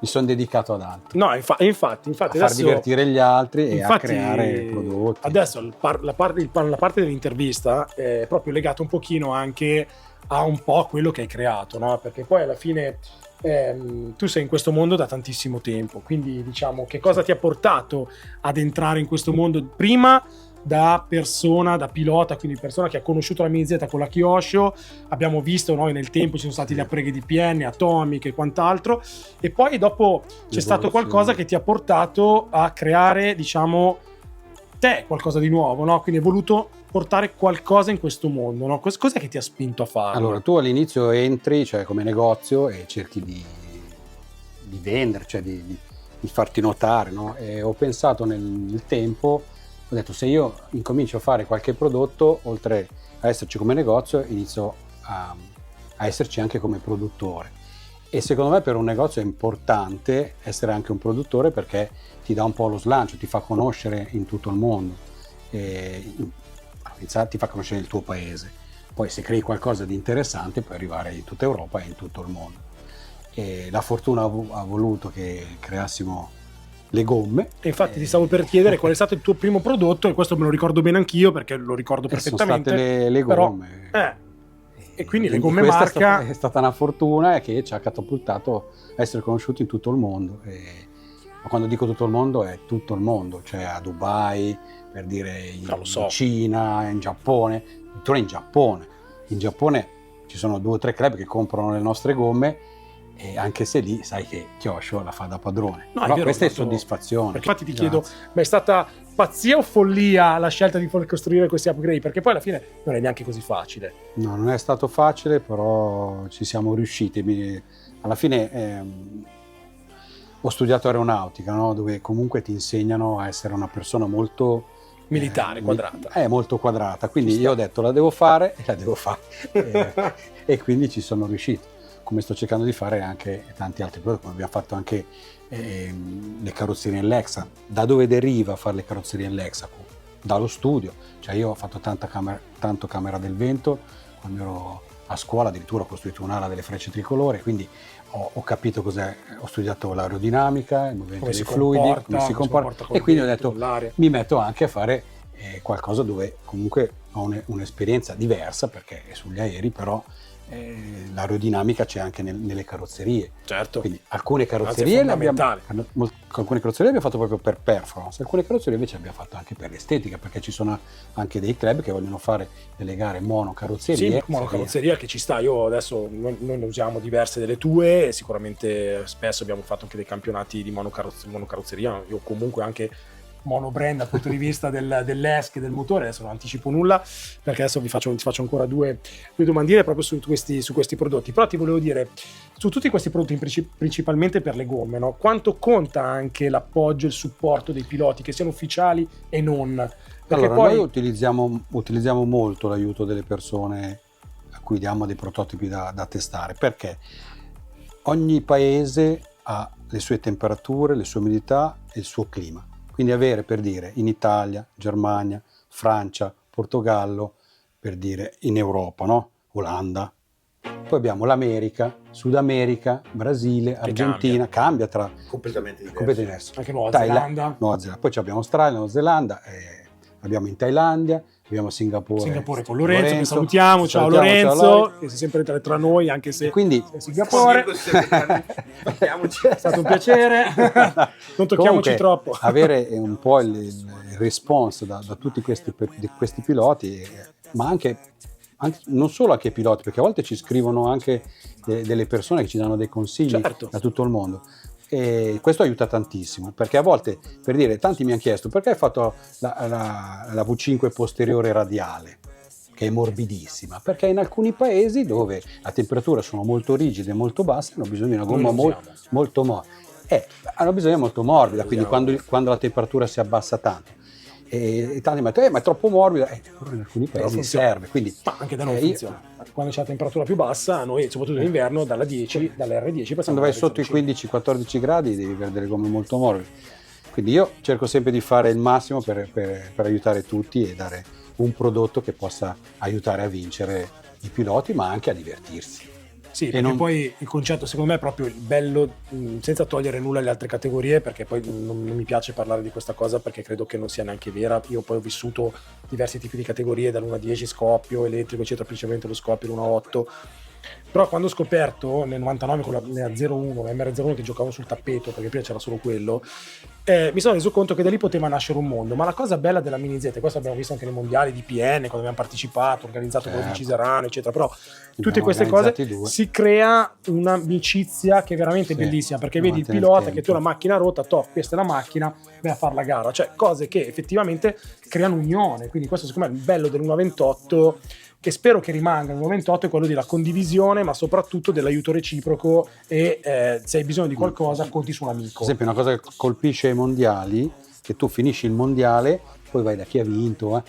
mi sono dedicato ad altro. No, infatti A far adesso, divertire gli altri e a infatti, creare prodotti. Adesso la parte dell'intervista è proprio legata un pochino anche a un po' quello che hai creato, no? Perché poi alla fine tu sei in questo mondo da tantissimo tempo, quindi diciamo che cosa ti ha portato ad entrare in questo mondo prima da persona, da pilota, quindi persona che ha conosciuto la Miniz con la Kyosho. Abbiamo visto noi nel tempo ci sono stati le appreghe di PN, Atomic e quant'altro, e poi dopo c'è stato qualcosa che ti ha portato a creare, diciamo, te qualcosa di nuovo, no? Quindi hai voluto portare qualcosa in questo mondo, no? Cos'è che ti ha spinto a farlo? Allora, tu all'inizio entri, cioè come negozio, e cerchi di vendere, cioè di farti notare, no? E ho pensato nel tempo, ho detto, se io incomincio a fare qualche prodotto, oltre a esserci come negozio, inizio a esserci anche come produttore. E secondo me per un negozio è importante essere anche un produttore, perché ti dà un po' lo slancio, ti fa conoscere in tutto il mondo, ti fa conoscere il tuo paese. Poi se crei qualcosa di interessante puoi arrivare in tutta Europa e in tutto il mondo. E la fortuna ha voluto che creassimo le gomme. E infatti ti stavo per chiedere qual è stato il tuo primo prodotto, e questo me lo ricordo bene anch'io perché lo ricordo perfettamente. Sono state le gomme. E quindi le gomme questa marca è stata una fortuna che ci ha catapultato a essere conosciuti in tutto il mondo. Ma quando dico tutto il mondo è tutto il mondo, cioè a Dubai, per dire, in Cina, in Giappone, addirittura in Giappone. In Giappone ci sono 2 o 3 club che comprano le nostre gomme, e anche se lì sai che Kyosho la fa da padrone. No, però è vero, questa è soddisfazione. Perché infatti ti chiedo, ma è stata pazzia o follia la scelta di costruire questi upgrade? Perché poi alla fine non è neanche così facile. No, non è stato facile, però ci siamo riusciti. Alla fine ho studiato aeronautica, no? Dove comunque ti insegnano a essere una persona molto militare, quadrata. Molto quadrata, quindi io ho detto la devo fare e la devo fare. E quindi ci sono riuscito, come sto cercando di fare anche tanti altri prodotti, come abbiamo fatto anche le carrozzerie in Lexan. Da dove deriva fare le carrozzerie in Lexan? Dallo studio, cioè io ho fatto tanto camera del vento, quando ero a scuola addirittura ho costruito un'ala delle frecce tricolore, quindi ho capito cos'è, ho studiato l'aerodinamica, il movimento dei fluidi, come si comporta, e quindi ho detto mi metto anche a fare qualcosa dove comunque ho un'esperienza diversa, perché è sugli aerei, però l'aerodinamica c'è anche nelle carrozzerie. Certo. Quindi alcune carrozzerie le abbiamo fatto proprio per performance, alcune carrozzerie invece abbiamo fatto anche per l'estetica, perché ci sono anche dei club che vogliono fare delle gare monocarrozzerie. Sì, monocarrozzeria che ci sta. Io adesso noi ne usiamo diverse delle tue, e sicuramente spesso abbiamo fatto anche dei campionati di monocarrozzeria. Io comunque anche monobrand dal punto di vista dell'ESC e del motore. Adesso non anticipo nulla, perché adesso ti faccio ancora due domandine proprio su questi prodotti. Però ti volevo dire, su tutti questi prodotti, principalmente per le gomme, no? Quanto conta anche l'appoggio e il supporto dei piloti, che siano ufficiali e non? Perché allora, noi utilizziamo molto l'aiuto delle persone a cui diamo dei prototipi da testare, perché ogni paese ha le sue temperature, le sue umidità e il suo clima. Quindi avere, per dire, in Italia, Germania, Francia, Portogallo, per dire in Europa, no? Olanda. Poi abbiamo l'America, Sud America, Brasile, Argentina, cambia tra completamente diverso. Anche Nuova Zelanda. Poi abbiamo Australia, Nuova Zelanda, abbiamo in Thailandia, abbiamo Singapore con Lorenzo, che salutiamo. Ciao Lorenzo, che sei sempre tra noi, anche se quindi è Singapore. È stato un piacere. Non tocchiamoci troppo. Avere un po' il response da tutti questi piloti, ma anche non solo anche i piloti, perché a volte ci scrivono anche delle persone che ci danno dei consigli, certo, da tutto il mondo. E questo aiuta tantissimo, perché a volte, per dire, tanti mi hanno chiesto perché hai fatto la V5 posteriore radiale, che è morbidissima, perché in alcuni paesi dove le temperature sono molto rigide e molto basse hanno bisogno di una gomma molto morbida. Hanno bisogno molto morbida, quindi quando la temperatura si abbassa tanto. E tanti mi hanno detto, ma è troppo morbida, però in alcuni paesi serve. Quindi, ma anche da noi funziona. Quando c'è la temperatura più bassa, noi, soprattutto in inverno, dall'R10 quando vai sotto i 15-14 gradi devi avere delle gomme molto morbide. Quindi io cerco sempre di fare il massimo per aiutare tutti e dare un prodotto che possa aiutare a vincere i piloti, ma anche a divertirsi. Sì, perché poi il concetto secondo me è proprio il bello, senza togliere nulla alle altre categorie, perché poi non mi piace parlare di questa cosa perché credo che non sia neanche vera. Io poi ho vissuto diversi tipi di categorie, dall'1 a 10 scoppio, elettrico, eccetera, principalmente lo scoppio, l'1 a 8. Però quando ho scoperto nel 99 con la MR01 che giocavo sul tappeto, perché prima c'era solo quello, mi sono reso conto che da lì poteva nascere un mondo. Ma la cosa bella della Mini Z, questo abbiamo visto anche nei mondiali di PN, quando abbiamo partecipato, organizzato quello di Ciserano, eccetera, però tutte queste cose si crea un'amicizia che è veramente bellissima, perché vedi il pilota che tu hai la macchina rotta, questa è la macchina, vai a fare la gara, cioè cose che effettivamente creano unione. Quindi questo secondo me è il bello dell'1.28, che spero che rimanga. Il 1.28 è quello della condivisione, ma soprattutto dell'aiuto reciproco, e se hai bisogno di qualcosa conti su un amico. Per esempio, una cosa che colpisce i mondiali, che tu finisci il mondiale, poi vai da chi ha vinto e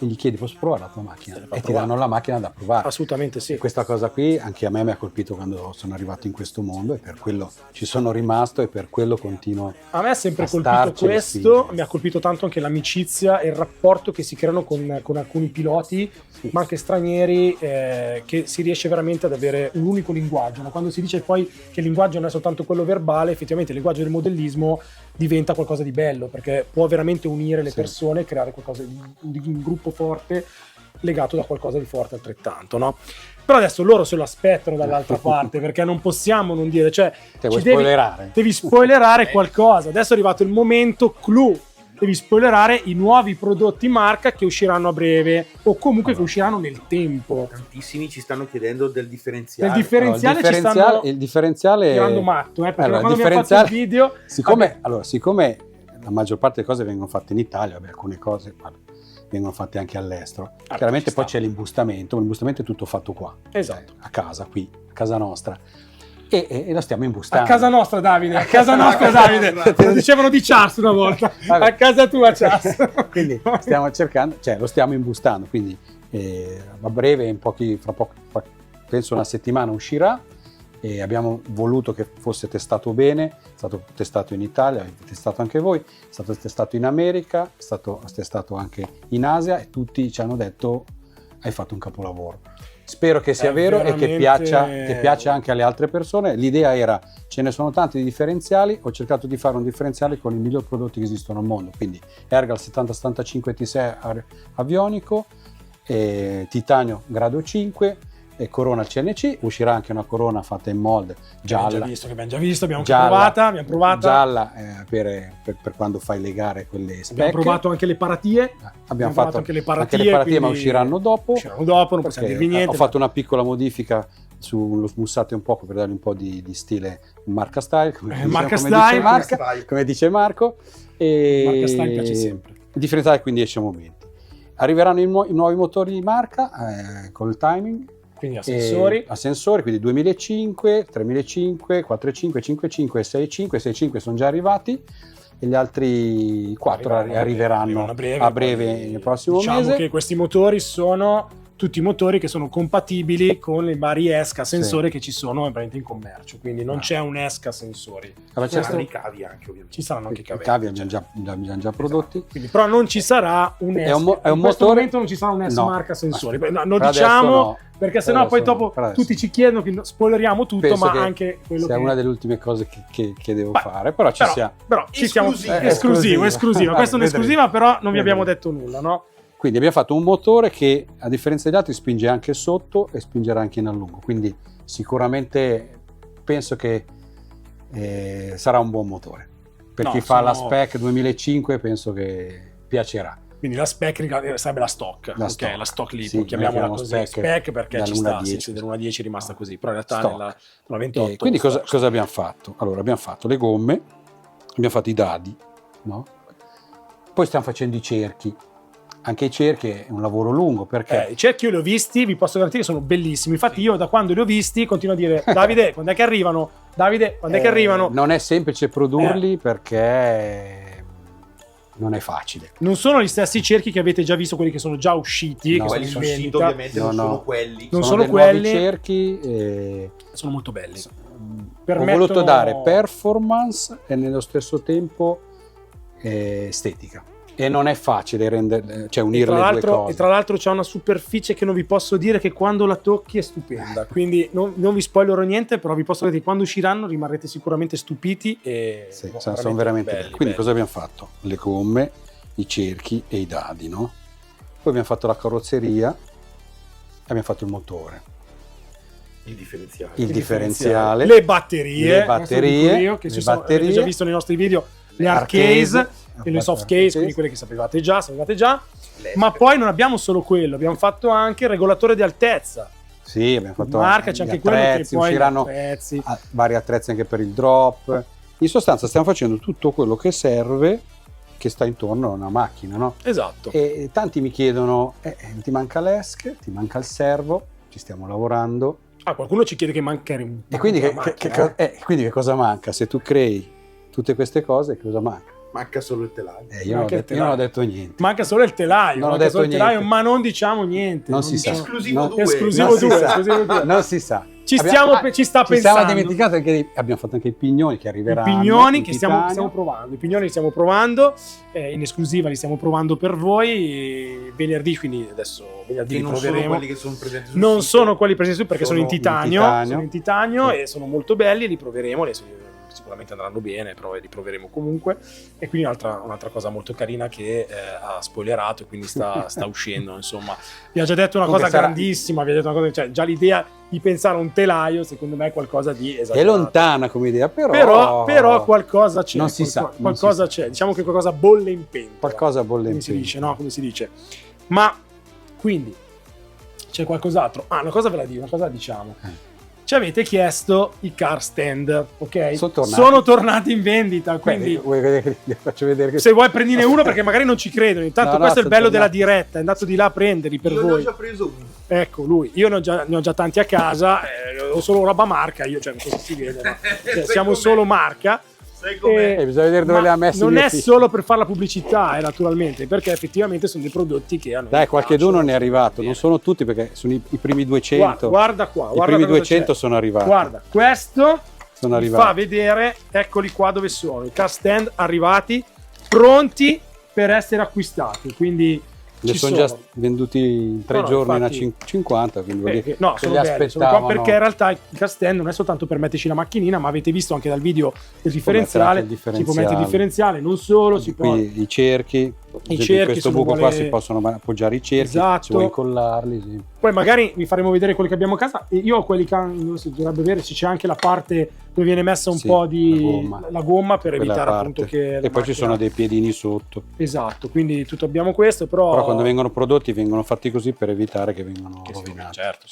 gli chiedi: posso provare la tua macchina? E ti danno la macchina da provare. Assolutamente sì. E questa cosa qui anche a me mi ha colpito quando sono arrivato in questo mondo, e per quello ci sono rimasto e per quello continuo. A me ha sempre colpito questo, mi ha colpito tanto anche l'amicizia e il rapporto che si creano con alcuni piloti, ma anche stranieri, che si riesce veramente ad avere un unico linguaggio, no? Quando si dice poi che il linguaggio non è soltanto quello verbale, effettivamente il linguaggio del modellismo diventa qualcosa di bello, perché può veramente unire le persone e creare qualcosa di un gruppo forte legato da qualcosa di forte altrettanto, no? Però adesso loro se lo aspettano dall'altra parte, perché non possiamo non dire, cioè devi spoilerare qualcosa. Adesso è arrivato il momento clou, devi spoilerare i nuovi prodotti marca che usciranno a breve, o comunque che usciranno nel tempo. Tantissimi ci stanno chiedendo del differenziale. Il differenziale il differenziale tirando matto, perché allora, quando abbiamo fatto il video, siccome la maggior parte delle cose vengono fatte in Italia, alcune cose vengono fatte anche all'estero. Chiaramente poi c'è l'imbustamento è tutto fatto qua. Esatto. A casa, qui, a casa nostra. E lo stiamo imbustando. A casa nostra, Davide, a casa nostra, Davide. Lo dicevano di Charles una volta. Vabbè. A casa tua, Charles. Quindi stiamo cercando, lo stiamo imbustando, quindi a breve, fra poco, penso una settimana uscirà, e abbiamo voluto che fosse testato bene. È stato testato in Italia, avete testato anche voi, è stato testato in America, è stato testato anche in Asia, e tutti ci hanno detto: hai fatto un capolavoro. Spero che sia vero veramente... e che piaccia anche alle altre persone. L'idea era: ce ne sono tanti di differenziali, ho cercato di fare un differenziale con i migliori prodotti che esistono al mondo, quindi Ergal 7075 T6 avionico, titanio grado 5 e Corona CNC. Uscirà anche una Corona fatta in molde gialla, abbiamo già visto, abbiamo provata gialla, per quando fai le gare, quelle spec. Abbiamo provato anche le paratie, abbiamo fatto anche le paratie, ma usciranno dopo, non possiamo dirvi niente. Ho fatto una piccola modifica sullo smussate un po' per dargli un po' di stile marca style, come dice Marco. E marca style piace sempre. Il differenziale quindi esce a momenti. Arriveranno i nuovi motori di marca col timing, quindi a sensori, quindi 2005, 3005, 45, 55 e 65. 65 sono già arrivati, e gli altri 4 arriveranno a breve nel prossimo mese. Diciamo che questi motori sono tutti motori che sono compatibili con i vari ESCA sensori che ci sono veramente in commercio, quindi non c'è un ESCA sensori. Ci saranno i cavi anche, ovviamente. Ci saranno anche i cavi. I cavi abbiamo già prodotti. Esatto. Quindi, però non ci sarà un ESCA. In questo momento non ci sarà un ESCA marca sensori. Lo per diciamo perché sennò poi dopo tutti ci chiedono che spoileriamo tutto. Penso, ma anche quello che è una delle ultime cose che devo fare, però ci siamo. Però ci siamo esclusiva. Questa è un'esclusiva, però non vi abbiamo detto nulla, no? Quindi abbiamo fatto un motore che, a differenza degli altri, spinge anche sotto e spingerà anche in allungo, quindi sicuramente penso che sarà un buon motore. Per chi fa la spec 2005 penso che piacerà. Quindi la spec sarebbe la stock, la stock lì, chiamiamola così, spec perché ci sta, dell'1 a 10 è rimasta così, però in realtà nella 28... Quindi cosa abbiamo fatto? Allora, abbiamo fatto le gomme, abbiamo fatto i dadi, no? Poi stiamo facendo i cerchi. Anche i cerchi è un lavoro lungo, perché i cerchi io li ho visti, vi posso garantire che sono bellissimi. Infatti io da quando li ho visti continuo a dire: Davide, quando è che arrivano? Davide, quando è che arrivano? Non è semplice produrli perché non è facile. Non sono gli stessi cerchi che avete già visto, quelli che sono già usciti, no, che quelli sono usciti ovviamente, non sono quelli. Non sono quelli. Nuovi cerchi sono molto belli. Ho voluto dare performance e nello stesso tempo estetica. E non è facile cioè unire le due cose. E tra l'altro c'è una superficie che non vi posso dire, che quando la tocchi è stupenda. Quindi non vi spoilerò niente, però vi posso dire che quando usciranno rimarrete sicuramente stupiti. E sì, sono veramente belli. Quindi cosa abbiamo fatto? Le gomme, i cerchi e i dadi, no? Poi abbiamo fatto la carrozzeria e abbiamo fatto il motore. Il differenziale. Le batterie. Che avete già visto nei nostri video. Le hardcase e le soft case, quindi quelle che sapevate già. Ma poi non abbiamo solo quello, abbiamo fatto anche il regolatore di altezza. Sì, abbiamo fatto marca, c'è anche quello che poi usciranno vari attrezzi anche per il drop. In sostanza stiamo facendo tutto quello che serve, che sta intorno a una macchina, no? Esatto. E tanti mi chiedono, ti manca l'ESC, ti manca il servo, ci stiamo lavorando. Qualcuno ci chiede che manca e quindi che cosa manca? Se tu crei tutte queste cose, cosa manca? Manca solo il telaio. Io non ho detto niente. Manca solo il telaio. Ma non diciamo niente. Non si sa. Esclusivo 2. Esclusivo 2. Non si sa. Ci sta pensando. Ci stiamo dimenticando che abbiamo fatto anche i pignoni che arriveranno. I pignoni che stiamo provando. I pignoni li stiamo provando. In esclusiva li stiamo provando per voi. Venerdì, quindi adesso venerdì li proveremo. Quelli che sono presenti sul non sito. sono quelli presenti perché sono in titanio. Sono in titanio sì. E sono molto belli. Li proveremo. Sicuramente andranno bene, però li proveremo comunque. E quindi un'altra cosa molto carina che ha spoilerato, quindi sta uscendo, insomma. Vi ha già detto una cosa grandissima, vi ha detto una cosa, cioè già l'idea di pensare a un telaio, secondo me è qualcosa di esagerato. È lontana come idea, però qualcosa c'è. Non si sa. Qualcosa c'è, diciamo che qualcosa bolle in pentola. Qualcosa bolle in pentola. Si dice, no? Come si dice. Ma, quindi, c'è qualcos'altro? Una cosa ve la dico, una cosa la diciamo. Ci avete chiesto i car stand, ok? Sono tornati in vendita, quindi faccio vedere che se vuoi prendine uno perché magari non ci credono. Intanto questo è il bello della diretta, è andato di là a prenderli per voi. Io ne ho già preso uno. Ecco, lui. Io ne ho già tanti a casa, ho solo roba marca, io, cioè non so se si vede, ma siamo solo marca. Bisogna vedere dove le ha messi. Non è solo per fare la pubblicità, naturalmente, perché effettivamente sono dei prodotti che hanno. Dai, qualcheduno ne è arrivato, non sono tutti perché sono i primi 200. Guarda qua, i primi 200 sono arrivati. Guarda, questo sono vi fa vedere, eccoli qua dove sono, i car stand arrivati, pronti per essere acquistati, quindi ne sono già venduti in 3 giorni infatti, a 50, quindi no, sono belli, sono perché in realtà il car stand non è soltanto per metterci la macchinina, ma avete visto anche dal video il differenziale, si può mettere il differenziale, non solo, si può... i cerchi, in questo buco qua si possono appoggiare i cerchi, esatto. Se vuoi incollarli, sì. Poi magari vi faremo vedere quelli che abbiamo a casa. Io ho quelli che si dovrebbe vedere, c'è anche la parte dove viene messa un po' di la gomma per evitare appunto che e poi ci sono dei piedini sotto. Esatto, quindi tutto abbiamo questo, però quando vengono prodotti vengono fatti così per evitare che vengano rovinati. Certo,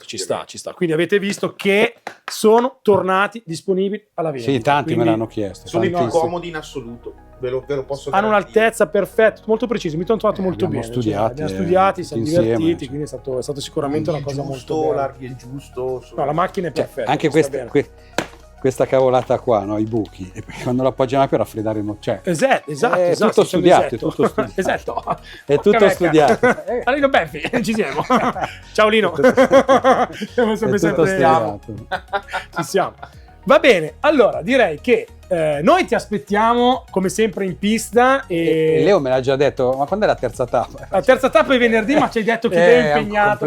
ci sta. Quindi avete visto che sono tornati disponibili alla vendita. Sì, tanti me l'hanno chiesto. Sono i più comodi in assoluto. Ve lo posso hanno un'altezza perfetta, molto precisa, mi sono trovato molto bene. Studiati, abbiamo studiati, siamo divertiti, quindi è stato sicuramente una cosa molto bella. L'archi è giusto. No, la macchina è perfetta. Anche questa cavolata qua, no? I buchi, e quando lo appoggiamo per raffreddare il motorino. Esatto. È tutto studiato. Esatto. È tutto studiato. Lino Beffi, ci siamo. Ciao Lino. Siamo sempre ci siamo. Va bene, allora direi che noi ti aspettiamo come sempre in pista e Leo me l'ha già detto, ma quando è la terza tappa? La terza tappa è venerdì, ma ci hai detto che è impegnato,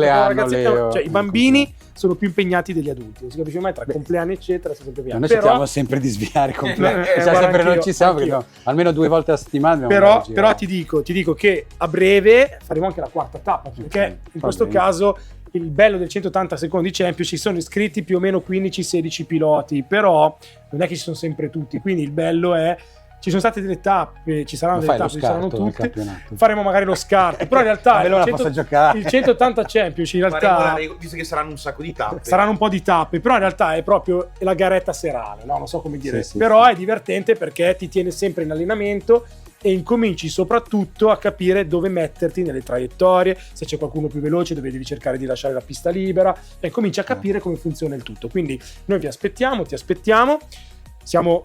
i bambini sono più impegnati degli adulti, non si capisce mai tra compleanni eccetera, noi cerchiamo sempre di sviare compleanni, sempre non ci siamo perché almeno 2 volte a settimana però ti dico che a breve faremo anche la quarta tappa, perché in questo caso il bello del 180 secondi Champions, ci sono iscritti più o meno 15-16 piloti, però non è che ci sono sempre tutti, quindi il bello è ci sono state delle tappe, ci saranno delle tappe, ci saranno tutte, faremo magari lo scarto, però in realtà il 180 Champions in realtà visto che saranno un sacco di tappe, saranno un po' di tappe, però in realtà è proprio la garetta serale, no? Non so come dire, però è divertente perché ti tiene sempre in allenamento e incominci soprattutto a capire dove metterti nelle traiettorie, se c'è qualcuno più veloce dove devi cercare di lasciare la pista libera e cominci a capire come funziona il tutto. Quindi noi ti aspettiamo.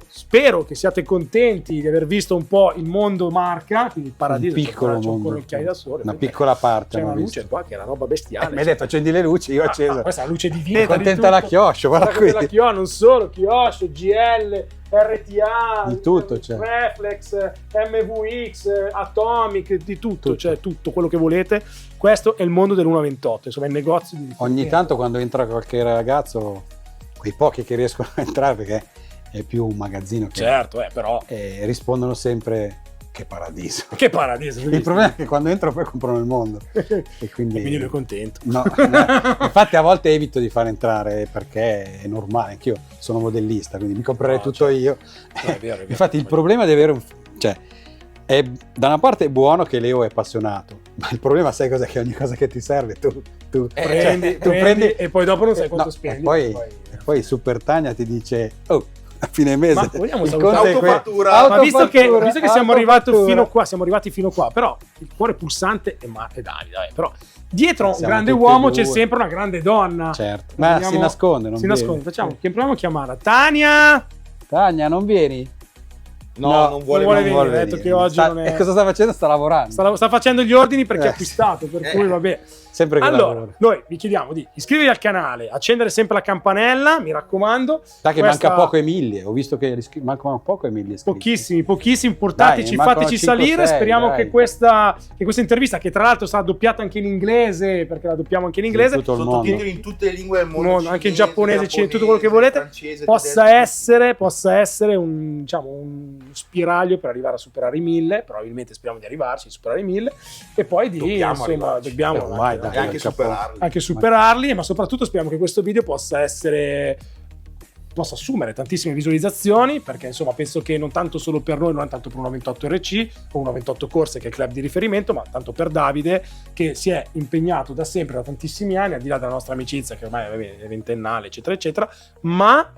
Spero che siate contenti di aver visto un po' il mondo Marca, quindi il paradiso, un piccolo c'è ancora occhiali da sole, una piccola parte, c'è una luce qua che è una roba bestiale. Mi hai detto accendi le luci, io ho acceso. Questa è la luce divina, contenta la Chioscio, guarda qui. Non solo Chioscio, GL, RTA, Di tutto c'è. Reflex, MVX, Atomic, di tutto, c'è tutto quello che volete. Questo è il mondo dell'1.28, insomma, il negozio di Ogni tanto quando entra qualche ragazzo, quei pochi che riescono a entrare, perché è più un magazzino che certo, però rispondono sempre che paradiso. che paradiso. Il problema è che quando entrano poi comprano il mondo e quindi lui è contento. no, infatti a volte evito di far entrare perché è normale, anch'io sono modellista, quindi mi comprerei tutto io. È vero. Infatti il problema di avere cioè è, da una parte è buono che Leo è appassionato, ma il problema sai cos'è? Che ogni cosa che ti serve tu prendi e poi dopo non sai quanto spendi. E poi Super Tania ti dice a fine mese ma vogliamo il salutare conto è autofattura. Ma visto che siamo arrivati autofattura. fino qua, però il cuore pulsante è Davide, però dietro un Siamo grande tutti uomo e due. c'è sempre una grande donna. Certo, ma si nasconde, non si viene. nasconde. Facciamo, proviamo a chiamarla. Tania! Tania, non vieni? No, non vuole venire, venire. ha detto che oggi non è... E cosa sta facendo? Sta lavorando. Sta facendo gli ordini perché ha acquistato, per cui vabbè. Sempre che Allora, lavora. noi vi chiediamo di iscrivervi al canale, accendere sempre la campanella, mi raccomando. Sai che Questa- manca poco Emilie, ho visto che mancano poco Emilie iscritti. Pochissimi, portateci, Dai, mancano fateci 5 o salire. 6, Speriamo dai. che questa intervista, che tra l'altro sarà doppiata anche in inglese, perché la doppiamo anche in inglese, Tutto il mondo. Sottotitoli in tutte le lingue del mondo, anche in cinese, giapponese, tutto quello che volete, francese, possa essere un spiraglio per arrivare a superare i 1000. Probabilmente speriamo di arrivarci, a superare i 1000, e poi Dobbiamo arrivarci. dobbiamo Ormai, anche- e anche superarli. anche superarli, ma soprattutto speriamo che questo video possa assumere tantissime visualizzazioni, perché insomma penso che non tanto solo per noi, non tanto per una 28 RC o una 28 Corse, che è il club di riferimento, ma tanto per Davide, che si è impegnato da sempre, da tantissimi anni, al di là della nostra amicizia che ormai è ventennale, eccetera eccetera, ma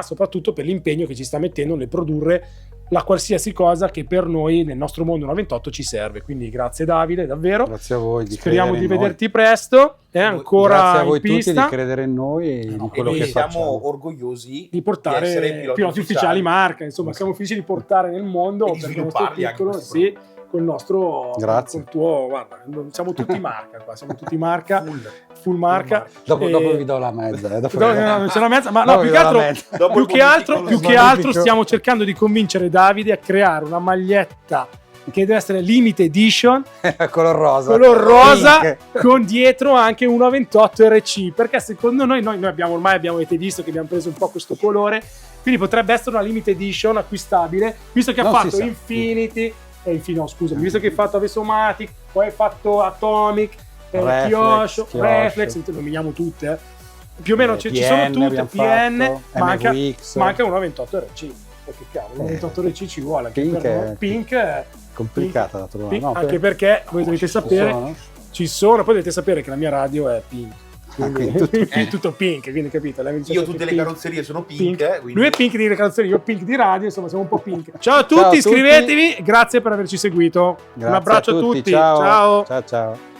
soprattutto per l'impegno che ci sta mettendo nel produrre la qualsiasi cosa che per noi nel nostro mondo 1.28 ci serve. Quindi grazie Davide, davvero. Grazie a voi. Speriamo di credere in vederti presto. È Noi- ancora Grazie a voi in pista. tutti di credere in noi e di quello E che siamo facciamo. orgogliosi Di portare essere piloti ufficiali marca, insomma, siamo felici di portare nel mondo E di perché il nostro svilupparli anche piccolo, questi sì, con il nostro, Grazie. col tuo, guarda, siamo tutti marca qua, siamo tutti marca, full marca. Dopo E- vi do la mezza. Dopo No, non c'è la mezza, ma no, dopo più vi che do la altro, mezza. Dopo più il che altro bonifico, stiamo cercando di convincere Davide a creare una maglietta che deve essere limited edition, color rosa. color rosa, Pink. con dietro anche una 28 RC, perché secondo noi avete visto che abbiamo preso un po' questo colore, quindi potrebbe essere una limited edition acquistabile, visto che ha Non si fatto sa. Infinity, visto che ha fatto Avesomatic, poi ha fatto Atomic, Reflex, Kyosho, Kyosho. Reflex, nominiamo tutte, più o meno ci sono PN tutte, abbiamo PN, fatto, MVX. manca una 28 RC, perché cavolo, una 28 RC ci vuole, anche Pink per è- noi. Pink, Complicata da trovare. No, anche perché voi dovete sapere, sono. poi dovete sapere che la mia radio è pink. Quindi, quindi tutto pink, quindi capito? Io tutte le carrozzerie sono pink, quindi... Lui è pink di carrozzerie, io pink di radio, insomma siamo un po' pink. Ciao a tutti, Ciao a tutti. iscrivetevi, grazie per averci seguito. Grazie Un abbraccio a tutti. Ciao. Ciao. Ciao ciao.